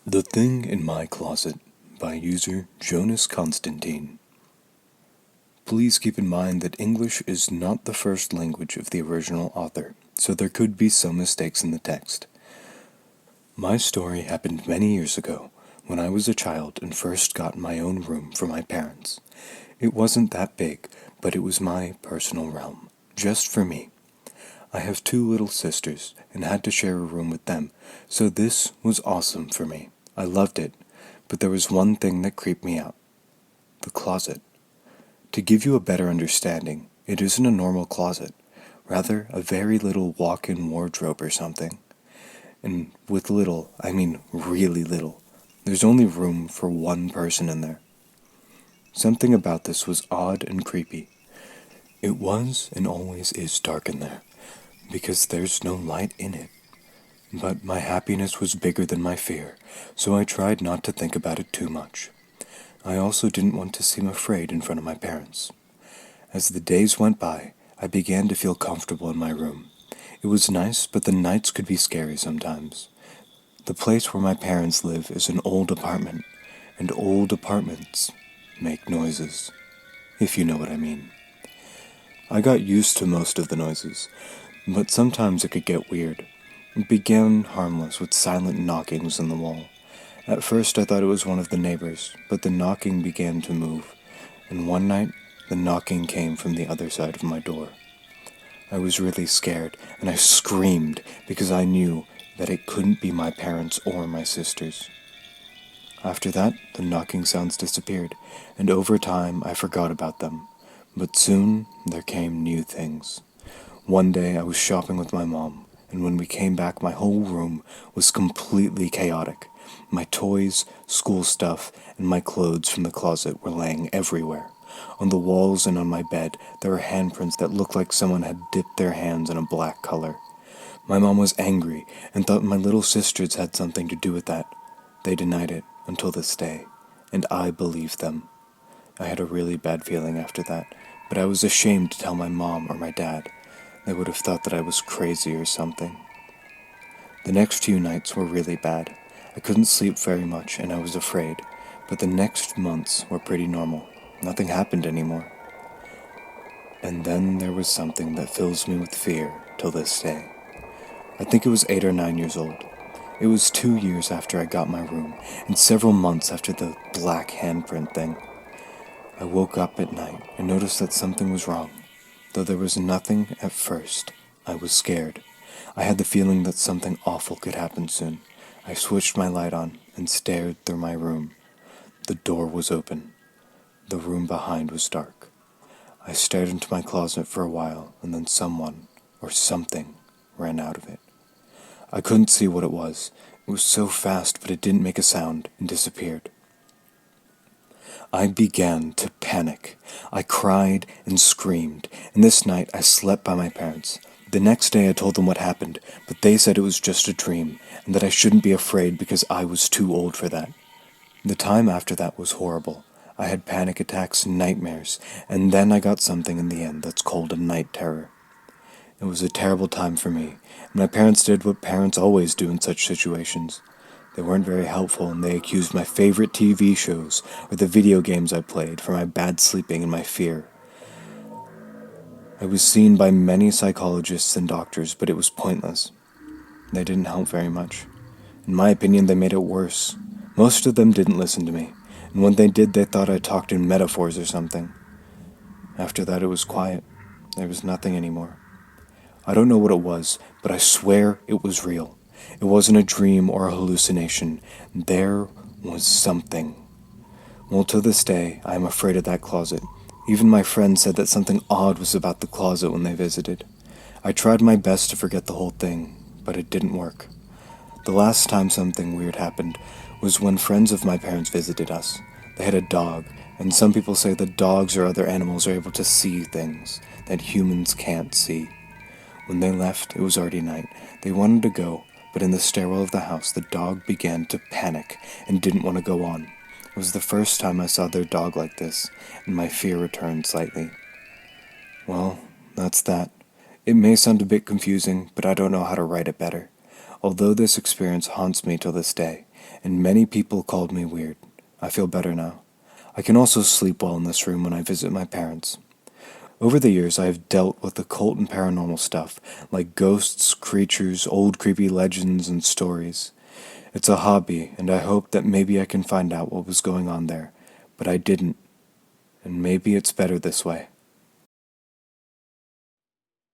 The Thing in My Closet by user JonasConstantine. Please keep in mind that English is not the first language of the original author, so there could be some mistakes in the text. My story happened many years ago, when I was a child and first got my own room from my parents. It wasn't that big, but it was my personal realm, just for me. I have two little sisters and had to share a room with them, so this was awesome for me. I loved it, but there was one thing that creeped me out. The closet. To give you a better understanding, it isn't a normal closet, rather a very little walk-in wardrobe or something. And with little, I mean really little. There's only room for one person in there. Something about this was odd and creepy. It was and always is dark in there, because there's no light in it. But my happiness was bigger than my fear, so I tried not to think about it too much. I also didn't want to seem afraid in front of my parents. As the days went by, I began to feel comfortable in my room. It was nice, but the nights could be scary sometimes. The place where my parents live is an old apartment, and old apartments make noises, if you know what I mean. I got used to most of the noises, but sometimes it could get weird. It began harmless with silent knockings on the wall. At first I thought it was one of the neighbors, but the knocking began to move, and one night the knocking came from the other side of my door. I was really scared, and I screamed because I knew that it couldn't be my parents or my sisters. After that, the knocking sounds disappeared, and over time I forgot about them. But soon there came new things. One day I was shopping with my mom, and when we came back my whole room was completely chaotic. My toys, school stuff, and my clothes from the closet were laying everywhere. On the walls and on my bed there were handprints that looked like someone had dipped their hands in a black color. My mom was angry and thought my little sisters had something to do with that. They denied it until this day, and I believed them. I had a really bad feeling after that, but I was ashamed to tell my mom or my dad. They would have thought that I was crazy or something. The next few nights were really bad. I couldn't sleep very much and I was afraid, but the next months were pretty normal. Nothing happened anymore. And then there was something that fills me with fear till this day. I think it was 8 or 9 years old. It was 2 years after I got my room, and several months after the black handprint thing. I woke up at night and noticed that something was wrong. Though there was nothing at first, I was scared. I had the feeling that something awful could happen soon. I switched my light on and stared through my room. The door was open. The room behind was dark. I stared into my closet for a while, and then someone, or something, ran out of it. I couldn't see what it was. It was so fast, but it didn't make a sound, and disappeared. I began to panic. I cried and screamed, and this night I slept by my parents. The next day I told them what happened, but they said it was just a dream, and that I shouldn't be afraid because I was too old for that. The time after that was horrible. I had panic attacks and nightmares, and then I got something in the end that's called a night terror. It was a terrible time for me, and my parents did what parents always do in such situations. They weren't very helpful, and they accused my favorite TV shows or the video games I played for my bad sleeping and my fear. I was seen by many psychologists and doctors, but it was pointless. They didn't help very much. In my opinion, they made it worse. Most of them didn't listen to me, and when they did, they thought I talked in metaphors or something. After that, it was quiet. There was nothing anymore. I don't know what it was, but I swear it was real. It wasn't a dream or a hallucination. There was something. Well, to this day, I am afraid of that closet. Even my friends said that something odd was about the closet when they visited. I tried my best to forget the whole thing, but it didn't work. The last time something weird happened was when friends of my parents visited us. They had a dog, and some people say that dogs or other animals are able to see things that humans can't see. When they left, it was already night. They wanted to go, but in the stairwell of the house, the dog began to panic and didn't want to go on. It was the first time I saw their dog like this, and my fear returned slightly. Well, that's that. It may sound a bit confusing, but I don't know how to write it better. Although this experience haunts me till this day, and many people called me weird. I feel better now. I can also sleep well in this room when I visit my parents. Over the years, I have dealt with occult and paranormal stuff, like ghosts, creatures, old creepy legends, and stories. It's a hobby, and I hoped that maybe I can find out what was going on there, but I didn't, and maybe it's better this way.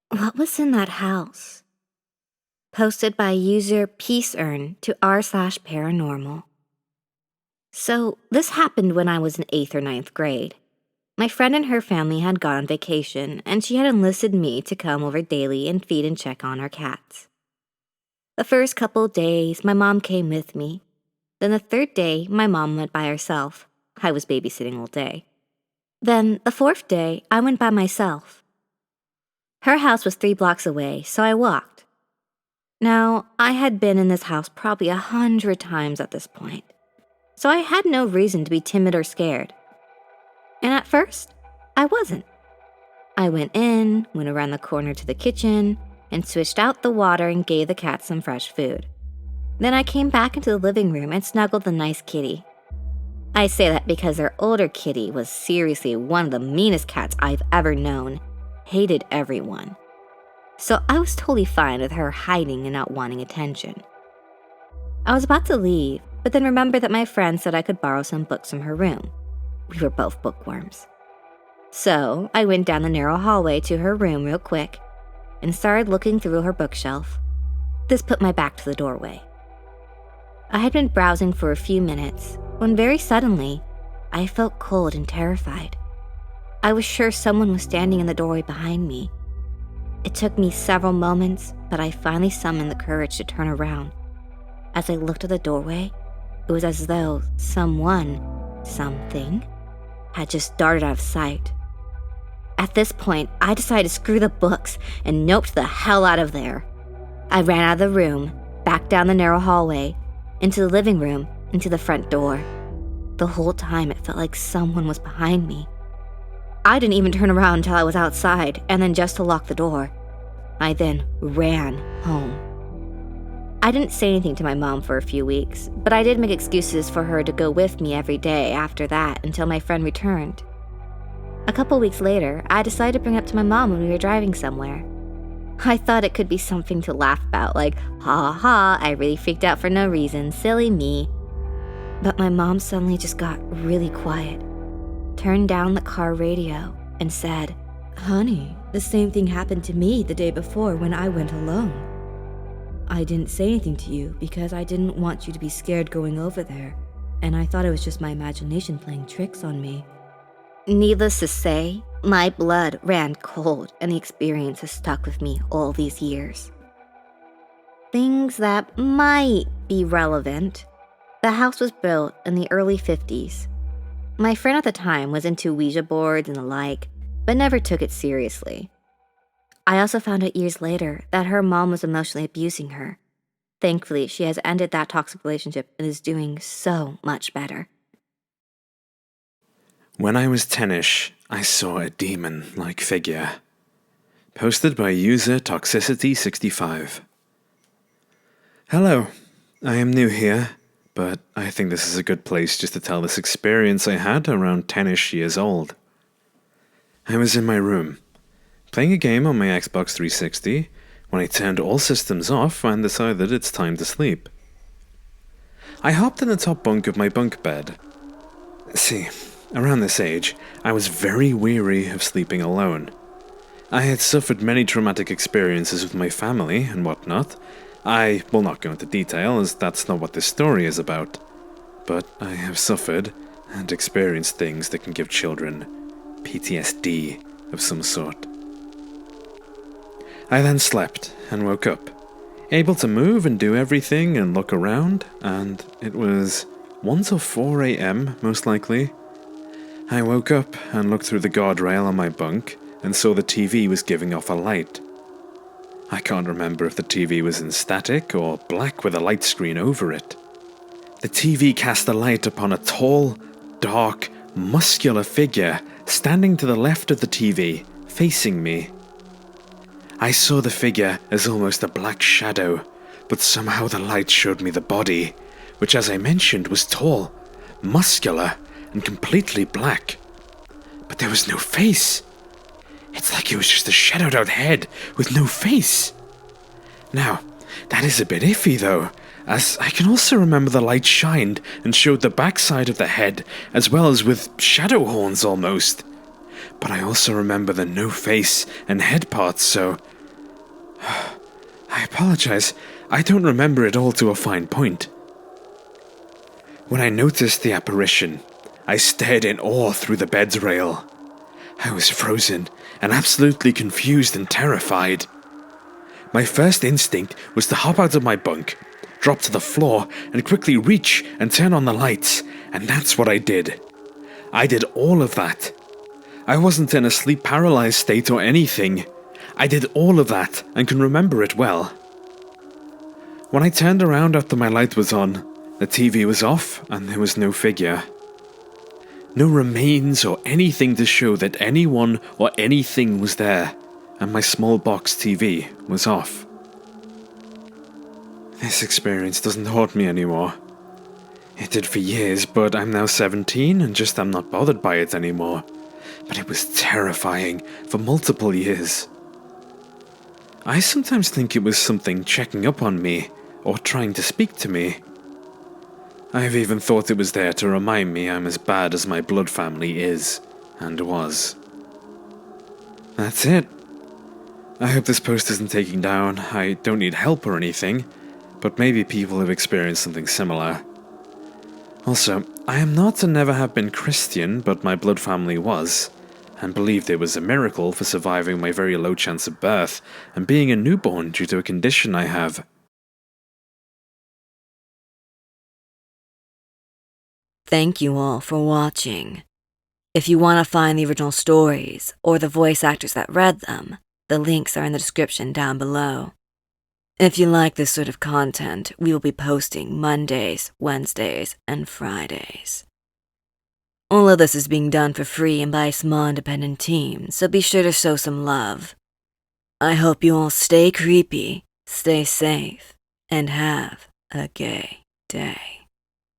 What was in that house? Posted by user peaceern to r/paranormal. So, this happened when I was in 8th or ninth grade. My friend and her family had gone on vacation, and she had enlisted me to come over daily and feed and check on our cats. The first couple days, my mom came with me. Then the third day, my mom went by herself. I was babysitting all day. Then, the fourth day, I went by myself. Her house was 3 blocks away, so I walked. Now, I had been in this house probably 100 times at this point, so I had no reason to be timid or scared. And at first, I wasn't. I went around the corner to the kitchen, and switched out the water and gave the cats some fresh food. Then I came back into the living room and snuggled the nice kitty. I say that because their older kitty was seriously one of the meanest cats I've ever known, hated everyone. So I was totally fine with her hiding and not wanting attention. I was about to leave, but then remembered that my friend said I could borrow some books from her room. We were both bookworms. So I went down the narrow hallway to her room real quick and started looking through her bookshelf. This put my back to the doorway. I had been browsing for a few minutes when very suddenly, I felt cold and terrified. I was sure someone was standing in the doorway behind me. It took me several moments, but I finally summoned the courage to turn around. As I looked at the doorway, it was as though something, had just darted out of sight. At this point, I decided to screw the books and noped the hell out of there. I ran out of the room, back down the narrow hallway, into the living room, into the front door. The whole time it felt like someone was behind me. I didn't even turn around until I was outside, and then just to lock the door. I then ran home. I didn't say anything to my mom for a few weeks, but I did make excuses for her to go with me every day after that until my friend returned. A couple weeks later, I decided to bring it up to my mom when we were driving somewhere. I thought it could be something to laugh about, like, ha ha, I really freaked out for no reason, silly me. But my mom suddenly just got really quiet, turned down the car radio, and said, "Honey, the same thing happened to me the day before when I went alone. I didn't say anything to you because I didn't want you to be scared going over there, and I thought it was just my imagination playing tricks on me." Needless to say, my blood ran cold, and the experience has stuck with me all these years. Things that might be relevant. The house was built in the early 50s. My friend at the time was into Ouija boards and the like, but never took it seriously. I also found out years later that her mom was emotionally abusing her. Thankfully, she has ended that toxic relationship and is doing so much better. When I was 10ish, I saw a demon-like figure. Posted by user Toxicity65. Hello, I am new here, but I think this is a good place just to tell this experience I had around 10ish years old. I was in my room, playing a game on my Xbox 360, when I turned all systems off and decided it's time to sleep. I hopped in the top bunk of my bunk bed. See, around this age, I was very weary of sleeping alone. I had suffered many traumatic experiences with my family and whatnot. I will not go into detail, as that's not what this story is about. But I have suffered and experienced things that can give children PTSD of some sort. I then slept and woke up, able to move and do everything and look around, and it was 1 to 4 a.m. most likely. I woke up and looked through the guardrail on my bunk and saw the TV was giving off a light. I can't remember if the TV was in static or black with a light screen over it. The TV cast a light upon a tall, dark, muscular figure standing to the left of the TV, facing me. I saw the figure as almost a black shadow, but somehow the light showed me the body, which, as I mentioned, was tall, muscular, and completely black. But there was no face. It's like it was just a shadowed out head with no face. Now, that is a bit iffy though, as I can also remember the light shined and showed the backside of the head, as well as with shadow horns almost. But I also remember the no face and head parts, so... I apologize, I don't remember it all to a fine point. When I noticed the apparition, I stared in awe through the bed's rail. I was frozen and absolutely confused and terrified. My first instinct was to hop out of my bunk, drop to the floor, and quickly reach and turn on the lights, and that's what I did. I did all of that. I wasn't in a sleep-paralyzed state or anything. I did all of that and can remember it well. When I turned around after my light was on, the TV was off and there was no figure. No remains or anything to show that anyone or anything was there, and my small box TV was off. This experience doesn't haunt me anymore. It did for years, but I'm now 17 and just am not bothered by it anymore. But it was terrifying for multiple years. I sometimes think it was something checking up on me or trying to speak to me. I've even thought it was there to remind me I'm as bad as my blood family is, and was. That's it. I hope this post isn't taken down. I don't need help or anything, but maybe people have experienced something similar. Also, I am not and never have been Christian, but my blood family was, and believed it was a miracle for surviving my very low chance of birth and being a newborn due to a condition I have. Thank you all for watching. If you want to find the original stories or the voice actors that read them, the links are in the description down below. If you like this sort of content, we will be posting Mondays, Wednesdays, and Fridays. All of this is being done for free and by a small independent team, so be sure to show some love. I hope you all stay creepy, stay safe, and have a gay day.